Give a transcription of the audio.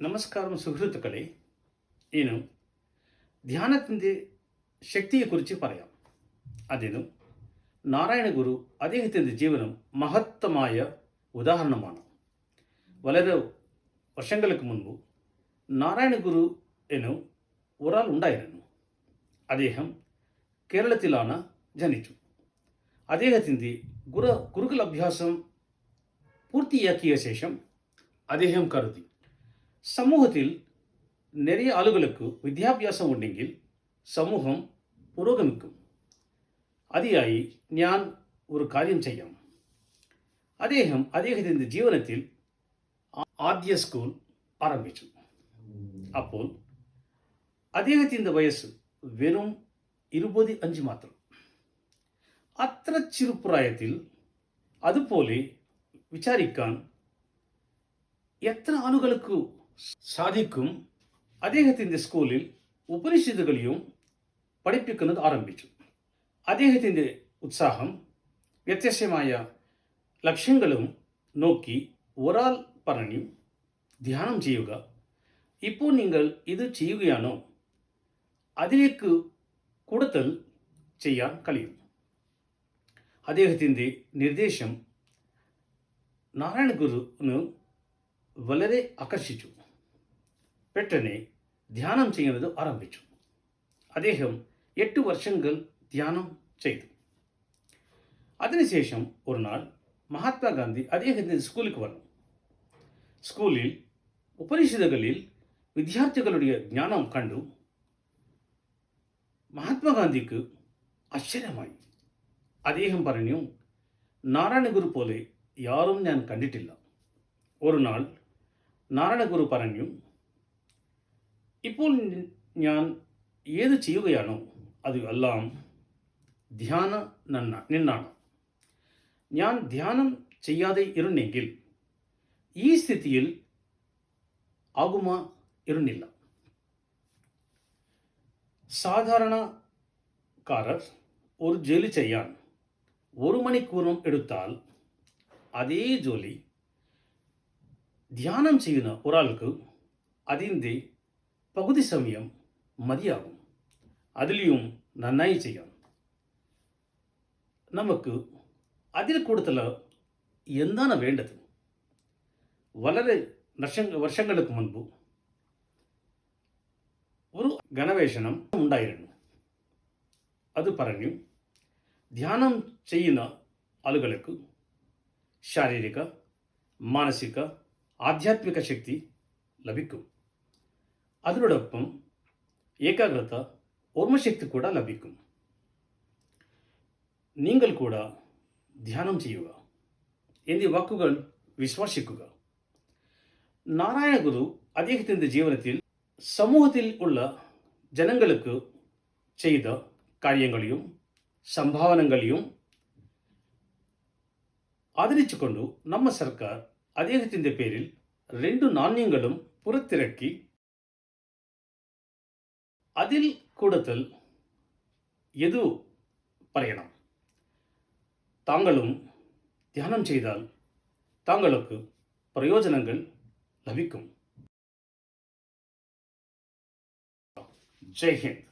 നമസ്കാരം സുഹൃത്തുക്കളെ, ഇനി ധ്യാനത്തിൻ്റെ ശക്തിയെക്കുറിച്ച് പറയാം. അതിനും നാരായണ ഗുരു അദ്ദേഹത്തിൻ്റെ ജീവനം മഹത്തമായ ഉദാഹരണമാണ്. വളരെ വർഷങ്ങൾക്ക് മുൻപ് നാരായണ ഗുരു എന്നു ഒരാൾ ഉണ്ടായിരുന്നു. അദ്ദേഹം കേരളത്തിലാണ് ജനിച്ചു. അദ്ദേഹത്തിൻ്റെ ഗുരുകുല അഭ്യാസം പൂർത്തിയാക്കിയ ശേഷം അദ്ദേഹം കരുതി, സമൂഹത്തിൽ നിറയെ ആളുകൾക്ക് വിദ്യാഭ്യാസം ഉണ്ടെങ്കിൽ സമൂഹം പുരോഗമിക്കും. അതിനായി ഞാൻ ഒരു കാര്യം ചെയ്യാം. അദ്ദേഹത്തിൻ്റെ ജീവനത്തിൽ ആദ്യ സ്കൂൾ ആരംഭിച്ചു. അപ്പോൾ അദ്ദേഹത്തിൻ്റെ വയസ്സ് വെറും 25 മാത്രം. അത്ര ചെറുപ്രായത്തിൽ അതുപോലെ വിചാരിക്കാൻ എത്ര ആളുകൾക്ക് സാധിക്കും? അദ്ദേഹത്തിൻ്റെ സ്കൂളിൽ ഉപനിഷത്തുകളെയും പഠിപ്പിക്കുന്നത് ആരംഭിച്ചു. അദ്ദേഹത്തിൻ്റെ ഉത്സാഹം വ്യത്യസ്തമായ ലക്ഷ്യങ്ങളും നോക്കി ഒരാൾ പറഞ്ഞു, ധ്യാനം ചെയ്യുക. ഇപ്പോൾ നിങ്ങൾ ഇത് ചെയ്യുകയാണോ? അതിലേക്ക് കൂടുതൽ ചെയ്യാൻ കഴിയും. അദ്ദേഹത്തിൻ്റെ നിർദ്ദേശം നാരായണ ഗുരുവിന് വളരെ ആകർഷിച്ചു. പെട്ടെന്ന് ധ്യാനം ചെയ്യുന്നത് ആരംഭിച്ചു. അദ്ദേഹം 8 വർഷങ്ങൾ ധ്യാനം ചെയ്തു. അതിനുശേഷം ഒരു നാൾ മഹാത്മാഗാന്ധി അദ്ദേഹത്തിൻ്റെ സ്കൂളിൽ വന്നു. സ്കൂളിൽ ഉപനിഷത്തുകളിൽ വിദ്യാർത്ഥികളുടെ ജ്ഞാനം കണ്ടു. മഹാത്മാഗാന്ധിക്ക് ആശ്ചര്യമായി. അദ്ദേഹം പറഞ്ഞു, നാരായണ ഗുരു പോലെ യാരും ഞാൻ കണ്ടിട്ടില്ല. ഒരു നാൾ നാരായണ ഗുരു പറഞ്ഞു, ഇപ്പോൾ ഞാൻ ഏത് ചെയ്യുകയാണോ അത് എല്ലാം ധ്യാനം നിന്നാണ്. ഞാൻ ധ്യാനം ചെയ്യാതെ ഇരുന്നെങ്കിൽ ഈ സ്ഥിതിയിൽ ആകുമായിരുന്നില്ല. സാധാരണക്കാരർ ഒരു ജോലി ചെയ്യാൻ 1 മണിക്കൂറും എടുത്താൽ അതേ ജോലി ധ്യാനം ചെയ്യുന്ന ഒരാൾക്ക് അതിൻ്റെ പകുതി സമയം മതിയാകും. അതിലും നന്നായി ചെയ്യാം. നമുക്ക് അതിൽ കൂടുതൽ എന്താണ് വേണ്ടത്? വളരെ വർഷങ്ങൾക്ക് മുൻപ് ഒരു ഗവേഷണം ഉണ്ടായിരുന്നു. അത് പറഞ്ഞു, ധ്യാനം ചെയ്യുന്ന ആളുകൾക്ക് ശാരീരിക, മാനസിക, ആധ്യാത്മിക ശക്തി ലഭിക്കും. അതിനോടൊപ്പം ഏകാഗ്രത, ഓർമ്മശക്തി കൂടെ ലഭിക്കും. നിങ്ങൾ കൂടെ ധ്യാനം ചെയ്യുക. എന്നീ വാക്കുകൾ വിശ്വസിക്കുക. നാരായണ ഗുരു അദ്ദേഹത്തിൻ്റെ ജീവിതത്തിൽ സമൂഹത്തിൽ ഉള്ള ജനങ്ങൾക്ക് ചെയ്ത കാര്യങ്ങളെയും സംഭാവനകളെയും ആദരിച്ചുകൊണ്ട് നമ്മ സർക്കാർ അദ്ദേഹത്തിൻ്റെ പേരിൽ 2 നാണ്യങ്ങളും പുറത്തിറക്കി. അതിൽ കൂടുതൽ എതു പറയണം? താങ്കളും ധ്യാനം ചെയ്താൽ താങ്കൾക്ക് പ്രയോജനങ്ങൾ ലഭിക്കും. ജയ് ഹിന്ദ്.